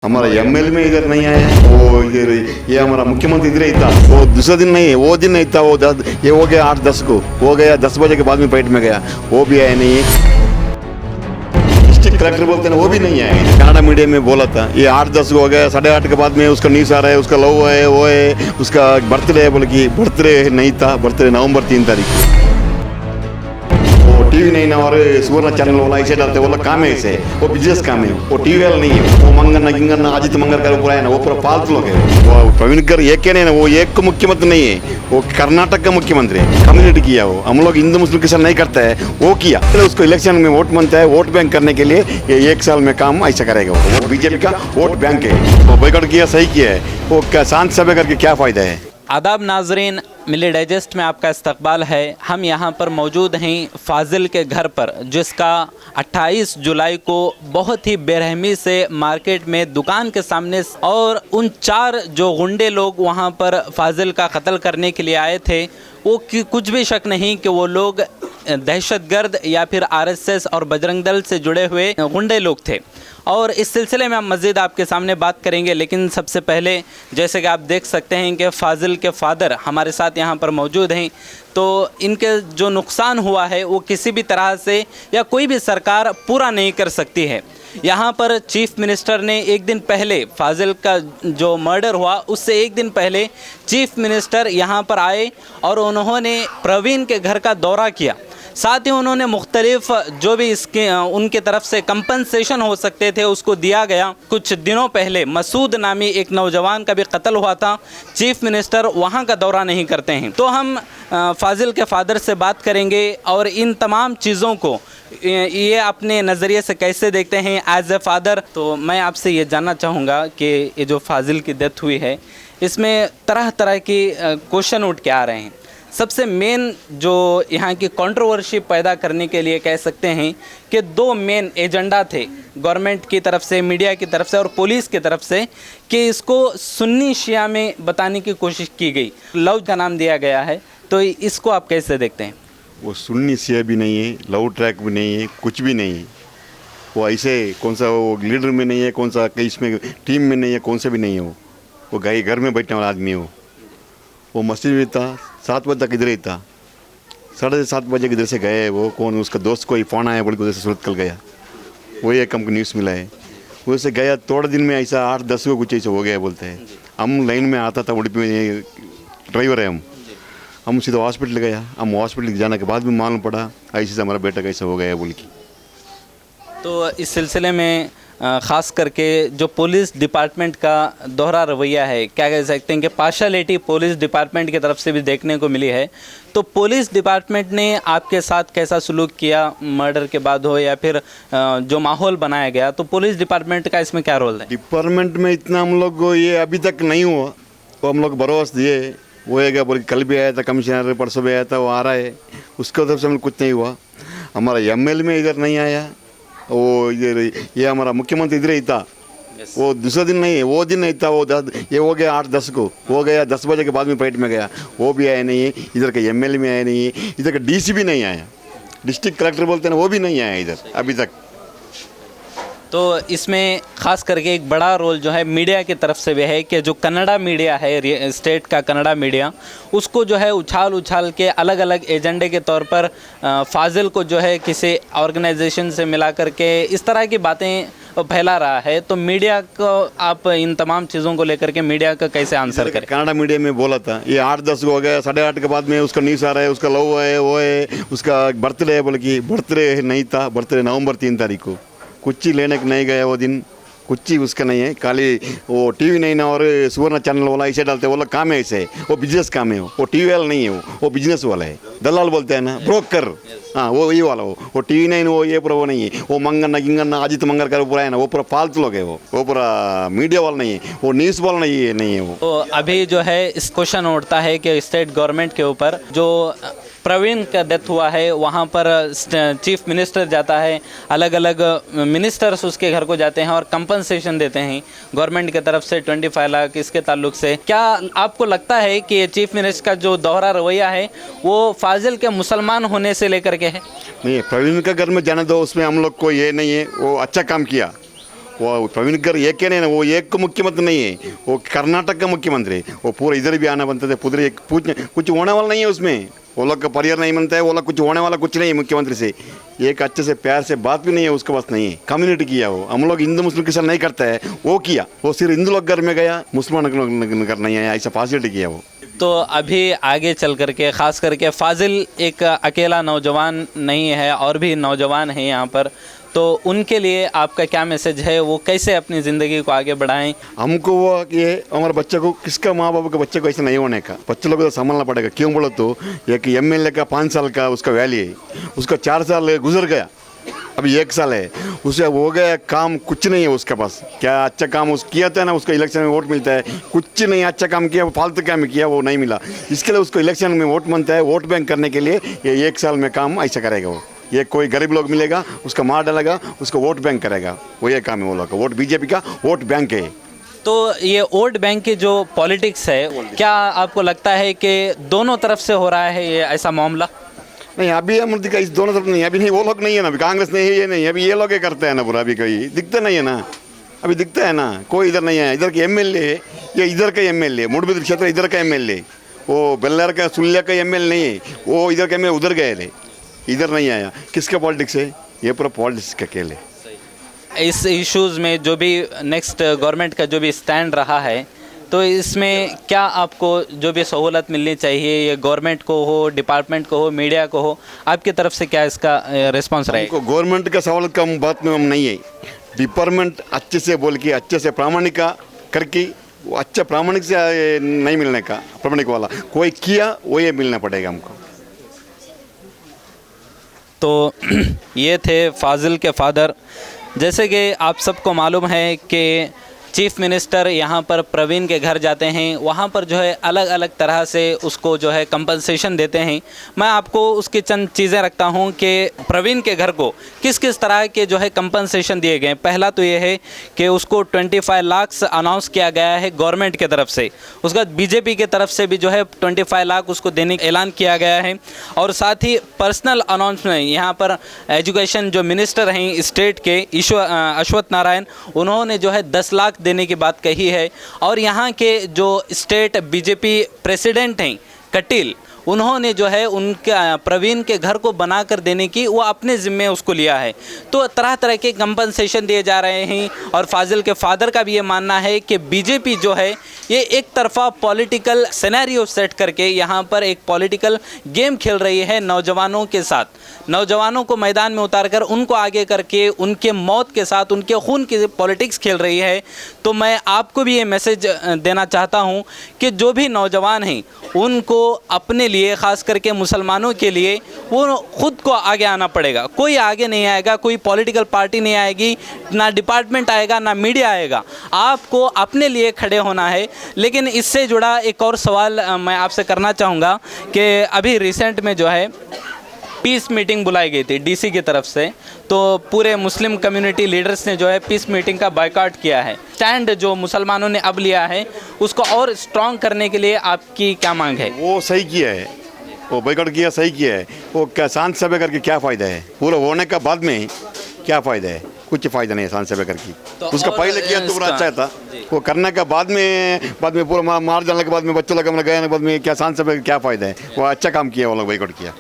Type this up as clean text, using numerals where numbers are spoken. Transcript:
हमारा एमएलए में इधर नहीं आया वो इधर ये हमारा मुख्यमंत्री इधर ही था। वो दूसरा दिन नहीं है, वो दिन नहीं था। वो ये हो गया 8-10 को, हो गया 10 बजे के बाद में पेट में गया, वो भी आया नहीं। डिस्ट्रिक्ट कलेक्टर बोलते हैं वो भी नहीं आया। कनाडा मीडिया में बोला था ये 8-10 को हो गया, 8:30 के बाद में उसका न्यूज़ आ रहा है, उसका लव है, वो है, उसका बर्थडे है। बोले कि बर्थडे नहीं था, बर्थडे नवंबर 3 तारीख को। टीवी नहीं ना और सुवर्ण चैनल वाला ऐसे डालते, वो लोग काम है ऐसे, वो बिजनेस काम है, वो टीवी वाला नहीं है। वो मंगन गिंगन अजित मंगर का पूरा है ना, वो पूरा फालतू लोग है। वो प्रवीण कर एक नहीं ना, वो एक मुख्यमंत्री नहीं है, वो कर्नाटक का मुख्यमंत्री है। कम्युनिटी किया वो, हम लोग हिंदू मुस्लिम किसान नहीं करता है, वो किया। तो उसको इलेक्शन में वोट मांगता है, वोट बैंक करने के लिए ये 1 साल में काम ऐसा करेगा। वो बीजेपी का वोट बैंक है, वो बोयकॉट किया, सही किया है। वो शांत सभा करके क्या फायदा है। आदाब नाजरीन, मिली डाइजेस्ट में आपका इस्तकबाल है। हम यहाँ पर मौजूद हैं फाजिल के घर पर, जिसका 28 जुलाई को बहुत ही बेरहमी से मार्केट में दुकान के सामने और उन 4 जो गुंडे लोग वहाँ पर फाजिल का कत्ल करने के लिए आए थे, वो कुछ भी शक नहीं कि वो लोग दहशतगर्द या फिर आरएसएस और बजरंग दल से जुड़े हुए गुंडे लोग थे। और इस सिलसिले में हम मज़ीद आपके सामने बात करेंगे, लेकिन सबसे पहले जैसे कि आप देख सकते हैं कि फाजिल के फादर हमारे साथ यहाँ पर मौजूद हैं। तो इनके जो नुकसान हुआ है वो किसी भी तरह से या कोई भी सरकार पूरा नहीं कर सकती है। यहाँ पर चीफ मिनिस्टर ने एक दिन पहले, फाजिल का जो मर्डर हुआ उससे एक दिन पहले चीफ मिनिस्टर यहाँ पर आए और उन्होंने प्रवीण के घर का दौरा किया। साथ ही उन्होंने मुख्तलिफ जो भी इसके उनके तरफ से कंपनसेशन हो सकते थे उसको दिया गया। कुछ दिनों पहले मसूद नामी एक नौजवान का भी कत्ल हुआ था, चीफ मिनिस्टर वहां का दौरा नहीं करते हैं। तो हम फाजिल के फादर से बात करेंगे और इन तमाम चीज़ों को ये अपने नज़रिए से कैसे देखते हैं एज ए फादर। तो मैं आपसे ये जानना चाहूँगा कि ये जो फाजिल की डेथ हुई है इसमें तरह तरह की क्वेश्चन उठ के आ रहे हैं। सबसे मेन जो यहाँ की कंट्रोवर्सी पैदा करने के लिए कह सकते हैं कि 2 मेन एजेंडा थे गवर्नमेंट की तरफ से, मीडिया की तरफ से और पुलिस की तरफ से, कि इसको सुन्नी शिया में बताने की कोशिश की गई। लव का नाम दिया गया है, तो इसको आप कैसे देखते हैं? वो सुन्नी शिया भी नहीं है, लव ट्रैक भी नहीं है, कुछ भी नहीं है। वो ऐसे कौन सा वो लीडर में नहीं है, कौन सा इसमें टीम में नहीं है, कौन सा भी नहीं है। वो घर में बैठने वाला आदमी है। वो मस्जिद में था, 7 बजे तक इधर ही था। 7:30 बजे इधर से गए। वो कौन, उसका दोस्त कोई फ़ोन आया, बोल के उधर से सूरत कल गया। वही एक हमको न्यूज़ मिला है। उधर से गया, थोड़े दिन में ऐसा 8-10 को कुछ ऐसा हो गया बोलते हैं। हम लाइन में आता था, उड़पी में ड्राइवर है हम सीधा हॉस्पिटल गया। हम हॉस्पिटल जाने के बाद भी मालूम पड़ा ऐसे से हमारा बेटा कैसा हो गया बोल के। तो इस सिलसिले में ख़ास करके जो पुलिस डिपार्टमेंट का दोहरा रवैया है, क्या कह सकते हैं कि पार्शलिटी पुलिस डिपार्टमेंट की तरफ से भी देखने को मिली है। तो पुलिस डिपार्टमेंट ने आपके साथ कैसा सलूक किया, मर्डर के बाद हो या फिर जो माहौल बनाया गया, तो पुलिस डिपार्टमेंट का इसमें क्या रोल है? डिपार्टमेंट में इतना हम लोग को ये अभी तक नहीं हुआ। वो हम लोग भरोसा दिए, वो है बोल, कल भी आया था कमिश्नर, परसों भी आया था, वो आ रहा है। उसके तरफ से हम कुछ नहीं हुआ। हमारा एमएलए में इधर नहीं आया। वो इधर ये हमारा मुख्यमंत्री इधर ही था। वो दूसरा दिन नहीं है, वो दिन नहीं था। वो ये हो गया 8-10 को, हो गया 10 बजे के बाद में पेट में गया, वो भी आया नहीं है। इधर का एमएलए में आया नहीं है, इधर का डीसी भी नहीं आया। डिस्ट्रिक्ट कलेक्टर बोलते हैं वो भी नहीं आया इधर अभी तक। तो इसमें ख़ास करके एक बड़ा रोल जो है मीडिया की तरफ से भी है कि जो कन्नड़ा मीडिया है, स्टेट का कन्नड़ा मीडिया, उसको जो है उछाल के अलग अलग एजेंडे के तौर पर फाजिल को जो है किसी ऑर्गेनाइजेशन से मिला करके इस तरह की बातें फैला रहा है। तो मीडिया को आप इन तमाम चीज़ों को लेकर के मीडिया का कैसे आंसर करें? कनाडा मीडिया में बोला था ये 8-10 को हो गया, 8:30 के बाद में उसका न्यूज़ आ रहा है, उसका लव है, वो है, उसका बर्थडे है। बोले कि बर्थडे नहीं था, बर्थडे नवंबर 3 तारीख को। कुछ ही लेने के नहीं गया वो दिन, कुछ ही उसका नहीं है। खाली वो टीवी नहीं ना और सुवर्ण चैनल वाला ऐसे डालते, वो लोग काम है ऐसे, वो बिजनेस काम है। वो टीवी वाला नहीं है, वो बिजनेस वाला है। दलाल बोलते हैं ना, ब्रोकर। हाँ, वो ये वाला वो टीवी नहीं, वो ये पूरा वो नहीं है। वो मंगन गिंगन अजित मंगर का पूरा है ना, वो पूरा फालतू लोग है। वो पूरा मीडिया वाला नहीं है, वो न्यूज़ वाला नहीं है वो। तो अभी जो है इस क्वेश्चन उठता है कि स्टेट गवर्नमेंट के ऊपर जो प्रवीण का डेथ हुआ है वहाँ पर चीफ मिनिस्टर जाता है, अलग अलग मिनिस्टर्स उसके घर को जाते हैं और कंपनसेशन देते हैं गवर्नमेंट की तरफ से 25 लाख इसके ताल्लुक से। क्या आपको लगता है कि चीफ मिनिस्टर का जो दोहरा रवैया है वो फाजिल के मुसलमान होने से लेकर के है? नहीं, प्रवीण का घर में जाने दो, उसमें हम लोग को ये नहीं है। वो अच्छा काम किया, वो प्रवीण कर एक नहीं है, वो एक मुख्यमंत्री नहीं है, वो कर्नाटक का मुख्यमंत्री है। वो पूरा इधर भी आना बनता है, पूरे एक कुछ होने वाला नहीं है उसमें। वो लोग का परिवार नहीं बनता है, वो लोग कुछ होने वाला कुछ नहीं है मुख्यमंत्री से। एक अच्छे से प्यार से बात भी नहीं है उसके पास, नहीं है। कम्युनिटी किया वो, हम लोग हिंदू मुस्लिम के साथ नहीं करता है, वो किया। वो सिर्फ हिंदू लोग घर में गया, मुसलमान घर नहीं है, ऐसा फैसिलिटी किया वो। तो अभी आगे चल करके ख़ास करके फाजिल एक अकेला नौजवान नहीं है, और भी नौजवान हैं यहाँ पर, तो उनके लिए आपका क्या मैसेज है? वो कैसे अपनी ज़िंदगी को आगे बढ़ाएं? हमको वो कि हमारे बच्चे को, किसका माँ बाप के बच्चे को ऐसा नहीं होने का, बच्चे लोग को तो संभालना पड़ेगा। क्यों बोलो तो एक एमएलए का 5 साल का उसका वैल्यू है, उसका 4 साल गुजर गया, अभी 1 साल है, उसे हो गया काम, कुछ नहीं है उसके पास। क्या अच्छा काम उस किया था ना, उसको इलेक्शन में वोट मिलता है, कुछ नहीं अच्छा काम किया, फालतू काम किया, वो नहीं मिला। इसके लिए उसको इलेक्शन में वोट मिलता है, वोट बैंक करने के लिए ये 1 साल में काम ऐसा करेगा वो। ये कोई गरीब लोग मिलेगा, उसका मार डालेगा, उसको वोट बैंक करेगा, वो ये काम है वो लोग का। वोट बीजेपी का वोट बैंक है। तो ये वोट बैंक की जो पॉलिटिक्स है, क्या आपको लगता है कि दोनों तरफ से हो रहा है ये ऐसा मामला? नहीं, अभी हम का इस दोनों तरफ नहीं, अभी नहीं, वो लोग नहीं है ना, अभी कांग्रेस नहीं है, ये नहीं, अभी ये लोग करते हैं ना पूरा। अभी कोई दिखता नहीं है ना, अभी दिखता है ना, कोई इधर नहीं है। इधर के एमएलए है, ये इधर का एमएलए, मूडबिद्र क्षेत्र इधर का एमएलए, वो बेल्लार का सुल्लिया का एमएलए नहीं है, वो इधर का एमएलए उधर गए थे, इधर नहीं आया। किसका पॉलिटिक्स है ये? पूरा पॉलिटिक्स का खेल है। इस इश्यूज़ में जो भी नेक्स्ट गवर्नमेंट का जो भी स्टैंड रहा है, तो इसमें क्या आपको जो भी सहूलत मिलनी चाहिए, ये गवर्नमेंट को हो, डिपार्टमेंट को हो, मीडिया को हो, आपकी तरफ से क्या इसका रिस्पांस रहेगा? गवर्नमेंट का सहूलत का बात में हम नहीं है, डिपार्टमेंट अच्छे से बोल के, अच्छे से प्रामाणिक करके, वो अच्छा प्रामाणिक से नहीं मिलने का, प्रामाणिक वाला कोई किया वो ये मिलना पड़ेगा हमको। तो ये थे फाजिल के फादर। जैसे कि आप सबको मालूम है कि चीफ मिनिस्टर यहाँ पर प्रवीण के घर जाते हैं, वहाँ पर जो है अलग अलग तरह से उसको जो है कंपनसेशन देते हैं। मैं आपको उसकी चंद चीज़ें रखता हूँ कि प्रवीण के घर को किस किस तरह के जो है कंपनसेशन दिए गए। पहला तो ये है कि उसको 25 लाख अनाउंस किया गया है गवर्नमेंट के तरफ से, उसके बाद बीजेपी के तरफ से भी जो है 25 लाख उसको देने का ऐलान किया गया है। और साथ ही पर्सनल अनाउंसमेंट, यहाँ पर एजुकेशन जो मिनिस्टर हैं स्टेट के अश्वत्थ नारायण, उन्होंने जो है 10 लाख देने की बात कही है। और यहाँ के जो स्टेट बीजेपी प्रेसिडेंट हैं कटील, उन्होंने जो है उनके प्रवीण के घर को बनाकर देने की वो अपने ज़िम्मे उसको लिया है। तो तरह तरह के कंपनसेशन दिए जा रहे हैं। और फाजिल के फादर का भी ये मानना है कि बीजेपी जो है ये एक तरफा पॉलिटिकल सिनेरियो सेट करके यहाँ पर एक पॉलिटिकल गेम खेल रही है नौजवानों के साथ, नौजवानों को मैदान में उतारकर उनको आगे करके उनके मौत के साथ उनके खून की पॉलिटिक्स खेल रही है। तो मैं आपको भी ये मैसेज देना चाहता हूँ कि जो भी नौजवान हैं उनको अपने लिए, ख़ास करके मुसलमानों के लिए, वो खुद को आगे आना पड़ेगा। कोई आगे नहीं आएगा, कोई पॉलिटिकल पार्टी नहीं आएगी, ना डिपार्टमेंट आएगा, ना मीडिया आएगा। आपको अपने लिए खड़े होना है। लेकिन इससे जुड़ा एक और सवाल मैं आपसे करना चाहूँगा कि अभी रिसेंट में जो है पीस मीटिंग बुलाई गई थी डीसी की तरफ से, तो पूरे मुस्लिम कम्युनिटी लीडर्स ने जो है पीस मीटिंग का बायकॉट किया है। स्टैंड जो मुसलमानों ने अब लिया है उसको और स्ट्रॉन्ग करने के लिए आपकी क्या मांग है? वो सही किया है, वो बायकॉट किया, सही किया है। वो क्या शांत सभा करके क्या फ़ायदा है? पूरा होने का बाद में क्या फ़ायदा है? कुछ फ़ायदा नहीं है शांत सभा करके। तो उसका पहले किया तो पूरा अच्छा था, वो करने का बाद में पूरा मार डालने के बाद में बच्चों लोग गए, बाद में क्या शांत सभा का क्या फ़ायदा है? वो अच्छा काम किया, वो लोग बायकॉट किया।